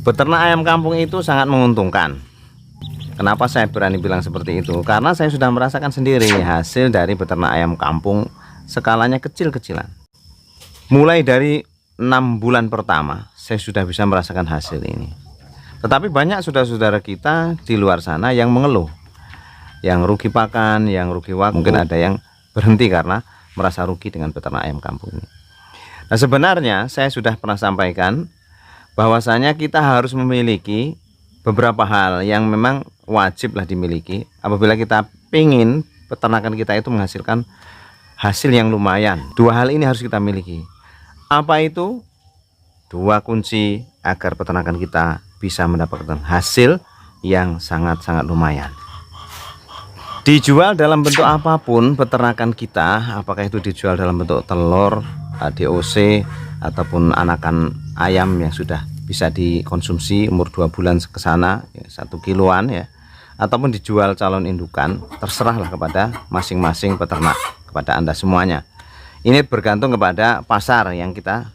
Beternak ayam kampung itu sangat menguntungkan. Kenapa saya berani bilang seperti itu? Karena saya sudah merasakan sendiri hasil dari beternak ayam kampung skalanya kecil-kecilan. Mulai dari 6 bulan pertama saya sudah bisa merasakan hasil ini. Tetapi banyak saudara-saudara kita di luar sana yang mengeluh, yang rugi pakan, yang rugi waktu, mungkin ada yang berhenti karena merasa rugi dengan beternak ayam kampung ini. Nah, sebenarnya saya sudah pernah sampaikan bahwasanya kita harus memiliki beberapa hal yang memang wajiblah dimiliki apabila kita ingin peternakan kita itu menghasilkan hasil yang lumayan. Dua hal ini harus kita miliki. Apa itu? Dua kunci agar peternakan kita bisa mendapatkan hasil yang sangat-sangat lumayan. Dijual dalam bentuk apapun peternakan kita, apakah itu dijual dalam bentuk telur, DOC, ataupun anakan ayam yang sudah bisa dikonsumsi umur 2 bulan ke sana, ya, 1 kiloan ya, ataupun dijual calon indukan, terserahlah kepada masing-masing peternak, kepada Anda semuanya. Ini bergantung kepada pasar yang kita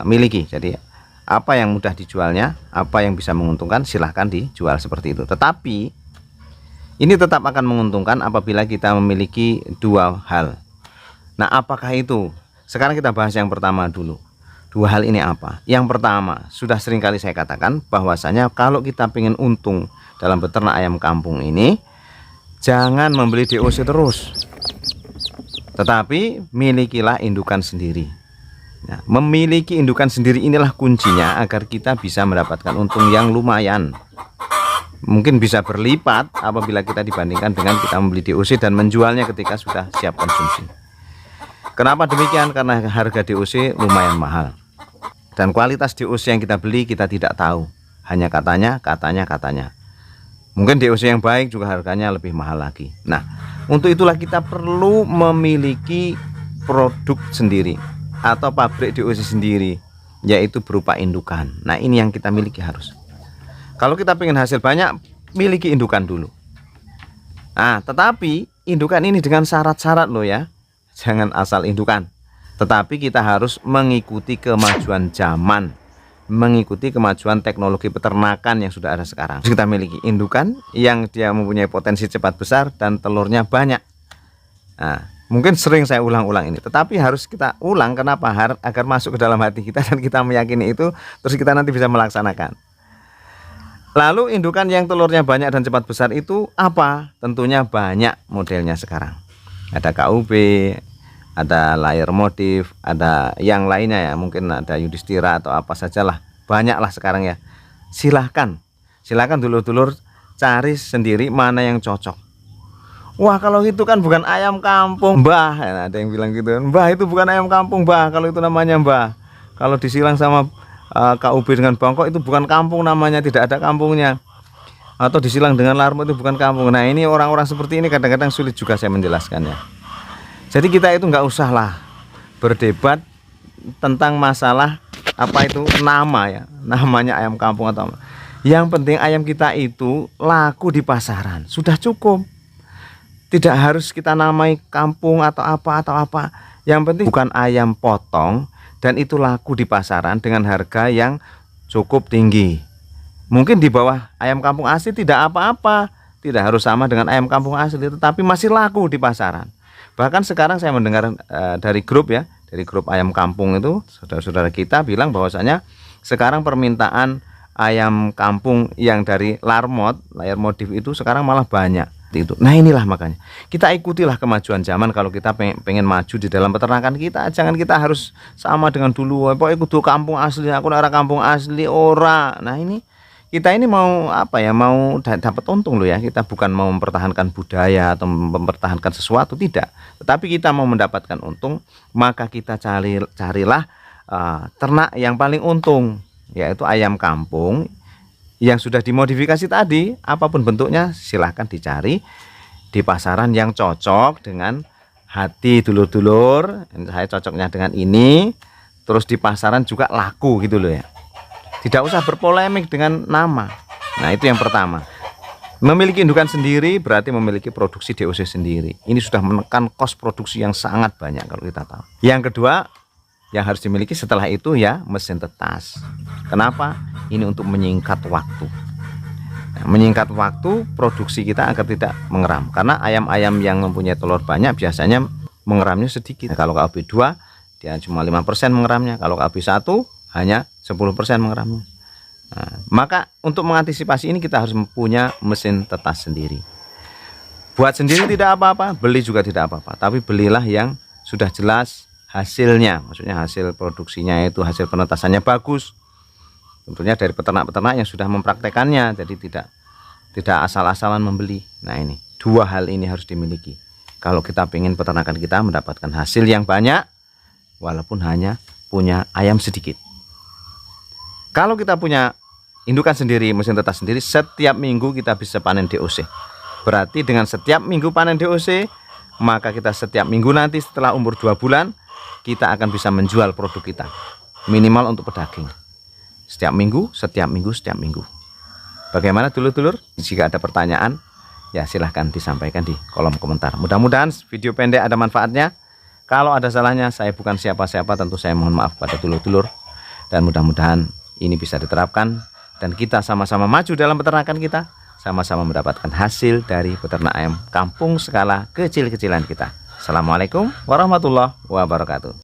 miliki. Jadi apa yang mudah dijualnya, apa yang bisa menguntungkan, silahkan dijual seperti itu. Tetapi ini tetap akan menguntungkan apabila kita memiliki dua hal. Nah, apakah itu? Sekarang kita bahas yang pertama dulu. Dua hal ini apa? Yang pertama, sudah sering kali saya katakan bahwasanya kalau kita ingin untung dalam beternak ayam kampung ini, jangan membeli DOC terus, tetapi milikilah indukan sendiri. Nah, memiliki indukan sendiri inilah kuncinya agar kita bisa mendapatkan untung yang lumayan. Mungkin bisa berlipat apabila kita dibandingkan dengan kita membeli DOC dan menjualnya ketika sudah siap konsumsi. Kenapa demikian? Karena harga DOC lumayan mahal dan kualitas DOC yang kita beli kita tidak tahu, hanya katanya. Mungkin DOC yang baik juga harganya lebih mahal lagi. Nah, untuk itulah kita perlu memiliki produk sendiri atau pabrik DOC sendiri, yaitu berupa indukan. Nah, ini yang kita miliki harus. Kalau kita ingin hasil banyak, miliki indukan dulu. Nah, tetapi indukan ini dengan syarat-syarat loh ya. Jangan asal indukan. Tetapi kita harus mengikuti kemajuan zaman, mengikuti kemajuan teknologi peternakan yang sudah ada sekarang. Kita miliki indukan yang dia mempunyai potensi cepat besar dan telurnya banyak. Nah, mungkin sering saya ulang-ulang ini, tetapi harus kita ulang. Kenapa? Agar masuk ke dalam hati kita dan kita meyakini itu, terus kita nanti bisa melaksanakan. Lalu indukan yang telurnya banyak dan cepat besar itu apa? Tentunya banyak modelnya sekarang. Ada KUB, ada layar motif, ada yang lainnya ya, mungkin ada Yudhistira atau apa sajalah. Banyaklah sekarang ya. Silahkan dulur-dulur cari sendiri mana yang cocok. Wah, kalau itu kan bukan ayam kampung, Mbah. Ada yang bilang gitu, Mbah itu bukan ayam kampung, Mbah. Kalau itu namanya Mbah. Kalau disilang sama KUB dengan Bangkok itu bukan kampung namanya, tidak ada kampungnya. Atau disilang dengan Larmo itu bukan kampung. Nah, ini orang-orang seperti ini kadang-kadang sulit juga saya menjelaskannya. Jadi kita itu nggak usah lah berdebat tentang masalah apa itu nama ya, namanya ayam kampung atau apa. Yang penting ayam kita itu laku di pasaran, sudah cukup. Tidak harus kita namai kampung atau apa. Yang penting bukan ayam potong dan itu laku di pasaran dengan harga yang cukup tinggi. Mungkin di bawah ayam kampung asli tidak apa-apa, tidak harus sama dengan ayam kampung asli, tetapi masih laku di pasaran. Bahkan sekarang saya mendengar dari grup ya, dari grup ayam kampung itu, saudara-saudara kita bilang bahwasanya sekarang permintaan ayam kampung yang dari layar motif itu sekarang malah banyak. Itu. Nah, inilah makanya kita ikutilah kemajuan zaman. Kalau kita pengen maju di dalam peternakan kita, jangan kita harus sama dengan dulu. Pokoknya kudu kampung asli, aku arah kampung asli ora. Nah, ini kita ini mau apa ya, mau dapat untung loh ya. Kita bukan mau mempertahankan budaya atau mempertahankan sesuatu, tidak, tetapi kita mau mendapatkan untung. Maka kita carilah ternak yang paling untung, yaitu ayam kampung yang sudah dimodifikasi tadi. Apapun bentuknya silahkan dicari di pasaran yang cocok dengan hati dulur-dulur. Saya cocoknya dengan ini, terus di pasaran juga laku gitu loh ya. Tidak usah berpolemik dengan nama. Nah, itu yang pertama. Memiliki indukan sendiri berarti memiliki produksi DOC sendiri. Ini sudah menekan kos produksi yang sangat banyak kalau kita tahu. Yang kedua yang harus dimiliki setelah itu ya mesin tetas. Kenapa? ini untuk menyingkat waktu. Nah, menyingkat waktu produksi kita agar tidak mengeram, karena ayam-ayam yang mempunyai telur banyak biasanya mengeramnya sedikit. Nah, kalau KB2 dia cuma 5% mengeramnya, kalau KB1 hanya 10% mengeramnya. Nah, maka untuk mengantisipasi ini kita harus mempunyai mesin tetas sendiri. Buat sendiri tidak apa-apa, beli juga tidak apa-apa, tapi belilah yang sudah jelas hasilnya, maksudnya hasil produksinya itu hasil penetasannya bagus. Tentunya dari peternak-peternak yang sudah mempraktekannya, jadi tidak asal-asalan membeli. Nah, ini dua hal ini harus dimiliki kalau kita ingin peternakan kita mendapatkan hasil yang banyak walaupun hanya punya ayam sedikit. Kalau kita punya indukan sendiri, mesin tetas sendiri, setiap minggu kita bisa panen DOC. Berarti dengan setiap minggu panen DOC, maka kita setiap minggu nanti setelah umur 2 bulan kita akan bisa menjual produk kita, minimal untuk pedaging. Setiap minggu. Bagaimana dulur-dulur? Jika ada pertanyaan, ya silahkan disampaikan di kolom komentar. Mudah-mudahan video pendek ada manfaatnya. Kalau ada salahnya, saya bukan siapa-siapa, tentu saya mohon maaf pada dulur-dulur. Dan mudah-mudahan ini bisa diterapkan dan kita sama-sama maju dalam peternakan kita, sama-sama mendapatkan hasil dari peternak ayam kampung skala kecil-kecilan kita. Assalamualaikum warahmatullahi wabarakatuh.